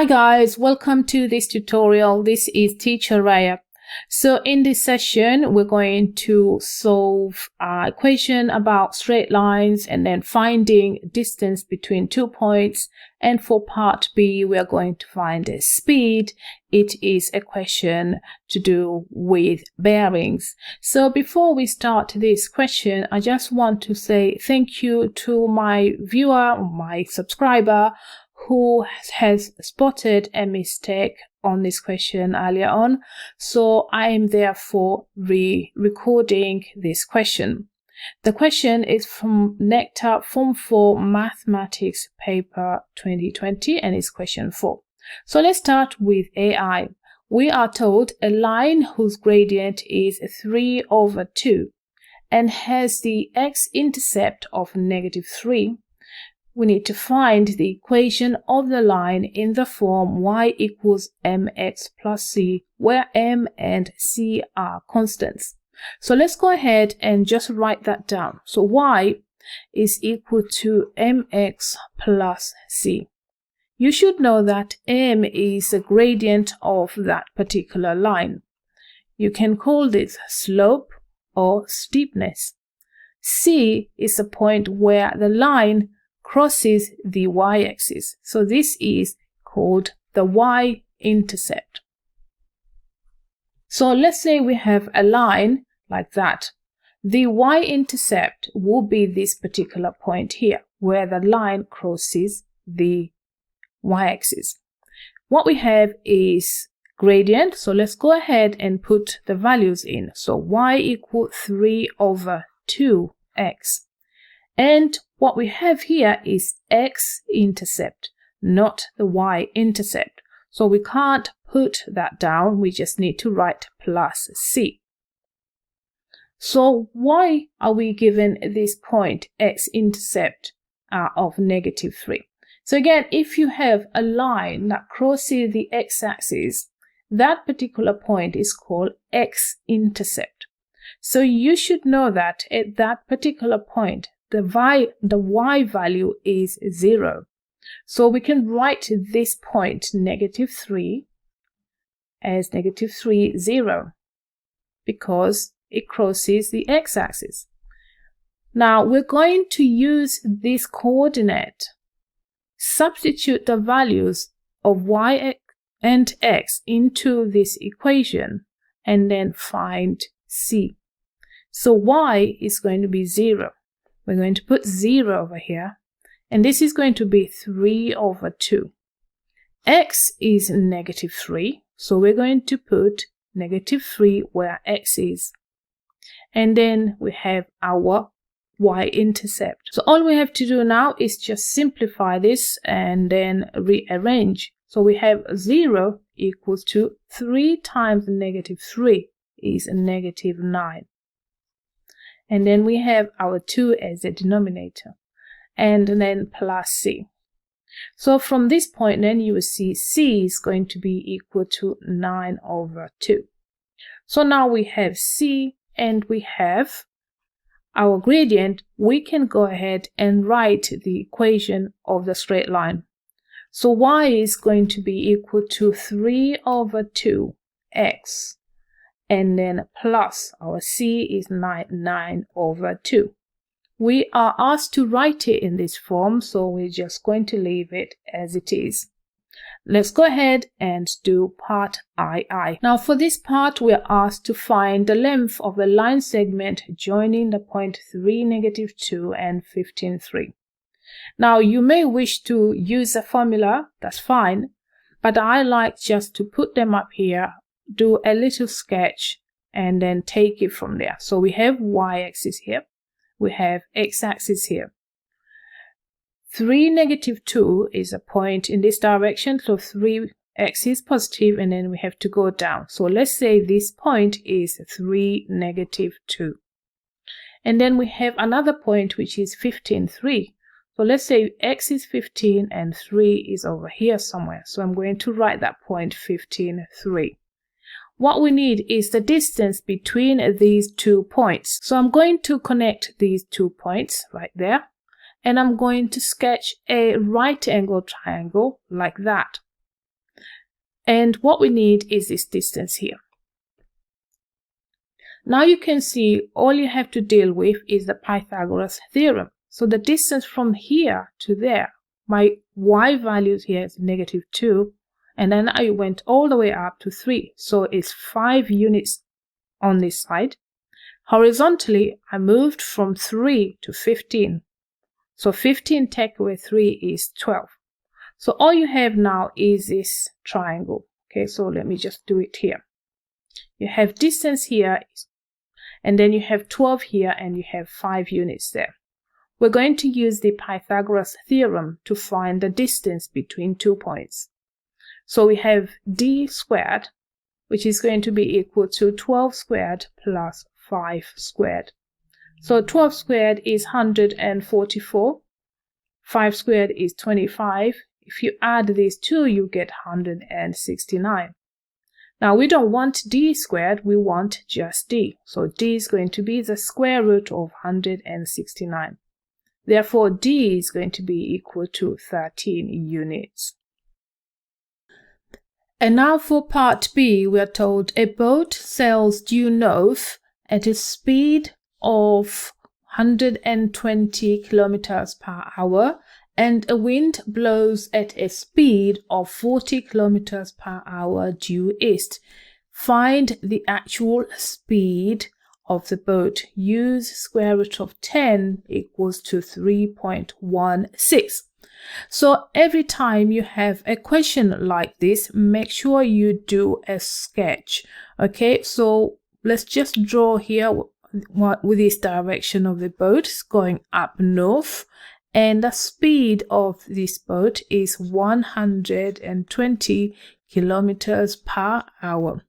Hi guys, welcome to this tutorial. This is Teacher Raya. So in this session, we're going to solve an equation about straight lines and then finding distance between 2 points. And for part B, we are going to find the speed. It is a question to do with bearings. So before we start this question, I just want to say thank you to my viewer, my subscriber, who has spotted a mistake on this question earlier on. So I am therefore re-recording this question. The question is from NECTA Form 4 Mathematics Paper 2020 and it's question 4. So let's start with AI. We are told a line whose gradient is 3/2 and has the x-intercept of -3. We need to find the equation of the line in the form y equals mx plus c, where m and c are constants. So let's go ahead and just write that down. So y is equal to mx plus c. You should know that m is the gradient of that particular line. You can call this slope or steepness. C is the point where the line crosses the y-axis. So this is called the y-intercept. So let's say we have a line like that. The y-intercept will be this particular point here, where the line crosses the y-axis. What we have is gradient. So let's go ahead and put the values in. So y equals 3/2x. And what we have here is x-intercept, not the y-intercept. So we can't put that down. We just need to write plus c. So why are we given this point x-intercept of -3? So again, if you have a line that crosses the x-axis, that particular point is called x-intercept. So you should know that at that particular point, the y value is 0. So we can write this point -3 as -3, 0 because it crosses the x-axis. Now we're going to use this coordinate, substitute the values of y and x into this equation, and then find c. So y is going to be 0. We're going to put 0 over here, and this is going to be 3/2. X is -3, so we're going to put -3 where x is. And then we have our y-intercept. So all we have to do now is just simplify this and then rearrange. So we have 0 equals to 3 times -3 is -9. And then we have our 2 as a denominator, and then plus c. So from this point, then you will see c is going to be equal to 9/2. So now we have c and we have our gradient. We can go ahead and write the equation of the straight line. So y is going to be equal to 3/2x. And then plus our c is 9/2. We are asked to write it in this form, so we're just going to leave it as it is. Let's go ahead and do part II. Now for this part, we're asked to find the length of a line segment joining the point 3, -2 and 15,3. Now you may wish to use a formula, that's fine, but I like just to put them up here, do a little sketch, and then take it from there. So we have y-axis here, we have x-axis here. 3, -2 is a point in this direction, so 3x is positive, and then we have to go down. So let's say this point is 3, -2. And then we have another point which is 15,3. So let's say x is 15 and 3 is over here somewhere. So I'm going to write that point 15,3. What we need is the distance between these 2 points. So I'm going to connect these 2 points right there, and I'm going to sketch a right angle triangle like that. And what we need is this distance here. Now you can see all you have to deal with is the Pythagoras theorem. So the distance from here to there, my y values here is -2, and then I went all the way up to 3. So it's 5 units on this side. Horizontally, I moved from 3 to 15. So 15 take away 3 is 12. So all you have now is this triangle. Okay, so let me just do it here. You have distance here, and then you have 12 here, and you have 5 units there. We're going to use the Pythagoras theorem to find the distance between 2 points. So we have d squared, which is going to be equal to 12 squared plus 5 squared. So 12 squared is 144. 5 squared is 25. If you add these two, you get 169. Now we don't want d squared, we want just d. So d is going to be the square root of 169. Therefore, d is going to be equal to 13 units. And now for part B, we are told a boat sails due north at a speed of 120 kilometers per hour and a wind blows at a speed of 40 kilometers per hour due east. Find the actual speed of the boat. Use square root of 10 equals to 3.16. So every time you have a question like this, make sure you do a sketch. Okay, so let's just draw here with this direction of the boat. It's going up north, and the speed of this boat is 120 kilometers per hour.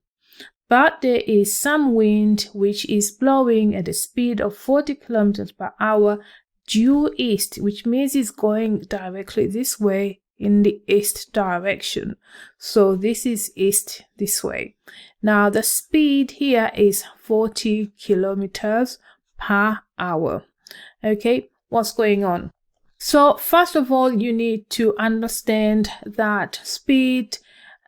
But there is some wind which is blowing at a speed of 40 kilometers per hour due east, which means it's going directly this way in the east direction. So this is east this way. Now the speed here is 40 kilometers per hour. Okay, what's going on? So first of all, you need to understand that speed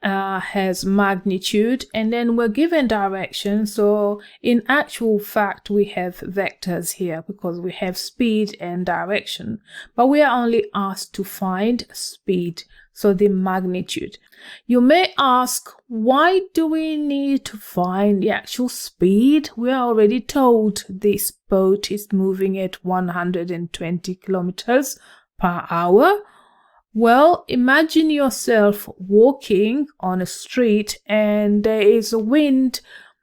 has magnitude, and then we're given direction. So in actual fact, we have vectors here because we have speed and direction, but we are only asked to find speed, so the magnitude. You may ask, why do we need to find the actual speed? We are already told this boat is moving at 120 kilometers per hour. Well, imagine yourself walking on a street and there is a wind,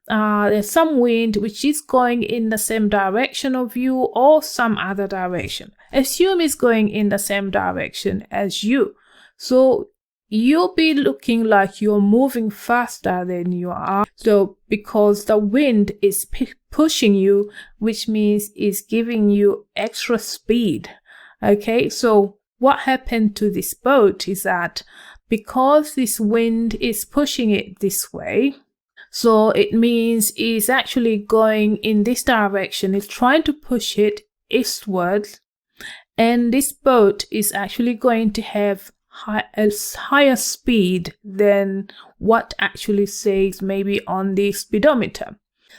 there's some wind which is going in the same direction of you or some other direction. Assume it's going in the same direction as you. So you'll be looking like you're moving faster than you are. So because the wind is pushing you, which means it's giving you extra speed. Okay, so what happened to this boat is that because this wind is pushing it this way, so it means it's actually going in this direction. It's trying to push it eastward, and this boat is actually going to have a higher speed than what actually says maybe on the speedometer.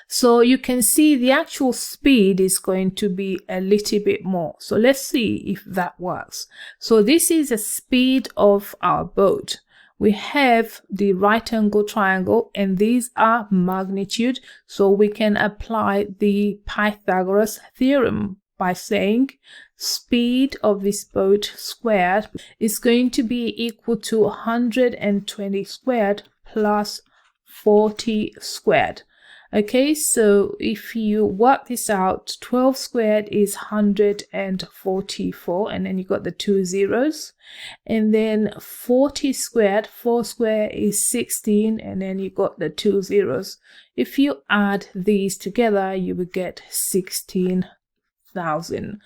So you can see the actual speed is going to be a little bit more. So let's see if that works. So this is the speed of our boat. We have the right angle triangle, and these are magnitude. So we can apply the Pythagoras theorem by saying speed of this boat squared is going to be equal to 120 squared plus 40 squared. Okay, so if you work this out, 12 squared is 144, and then you got the 2 zeros. And then 40 squared, 4 squared is 16, and then you got the 2 zeros. If you add these together, you will get 16,000.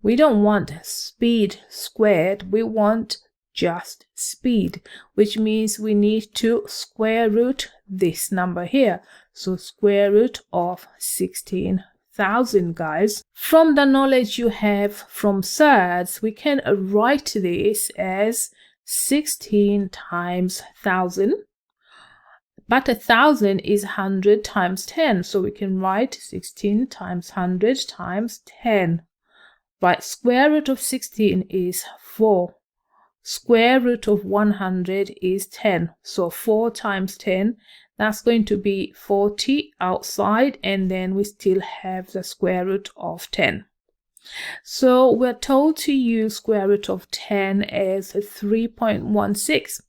We don't want speed squared, we want just speed, which means we need to square root this number here. So square root of 16,000, guys. From the knowledge you have from surds, we can write this as 16 times 1,000, But 1,000 is 100 times 10. So we can write 16 times 100 times 10. Right, square root of 16 is 4. Square root of 100 is 10. So 4 times 10, that's going to be 40 outside, and then we still have the square root of 10. So we're told to use square root of 10 as 3.16.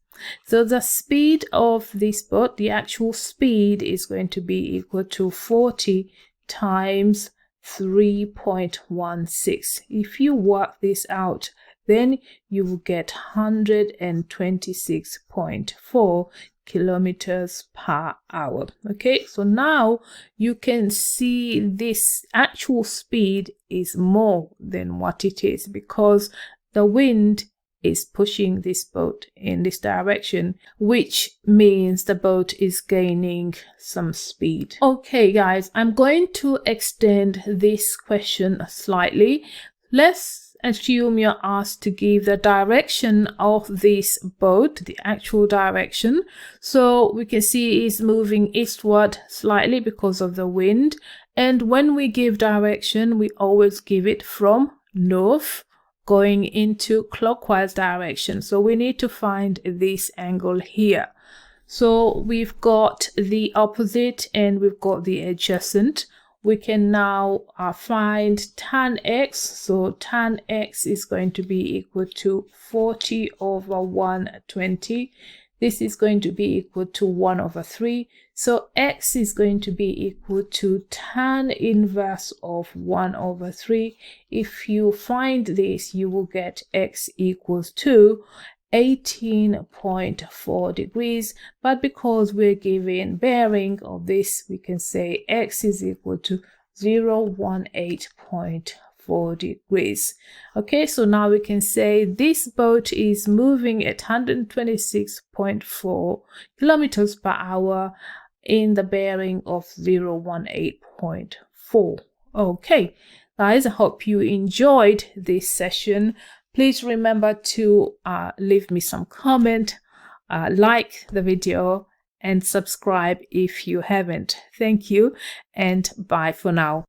So the speed of this boat, the actual speed, is going to be equal to 40 times 3.16. If you work this out, then you will get 126.4 kilometers per hour. Okay, so now you can see this actual speed is more than what it is because the wind is pushing this boat in this direction, which means the boat is gaining some speed. Okay guys, I'm going to extend this question slightly. Let's assume you're asked to give the direction of this boat, the actual direction. So we can see it's moving eastward slightly because of the wind. And when we give direction, we always give it from north going into clockwise direction. So we need to find this angle here. So we've got the opposite and we've got the adjacent. We can now find tan x. So tan x is going to be equal to 40 over 120. This is going to be equal to 1 over 3. So x is going to be equal to tan inverse of 1 over 3. If you find this, you will get x equals to 18.4 degrees. But because we're given bearing of this, we can say x is equal to 018.4 degrees. Okay, so now we can say this boat is moving at 126.4 kilometers per hour in the bearing of 018.4. Okay, guys, I hope you enjoyed this session. Please remember to leave me some comment, like the video, and subscribe if you haven't. Thank you, and bye for now.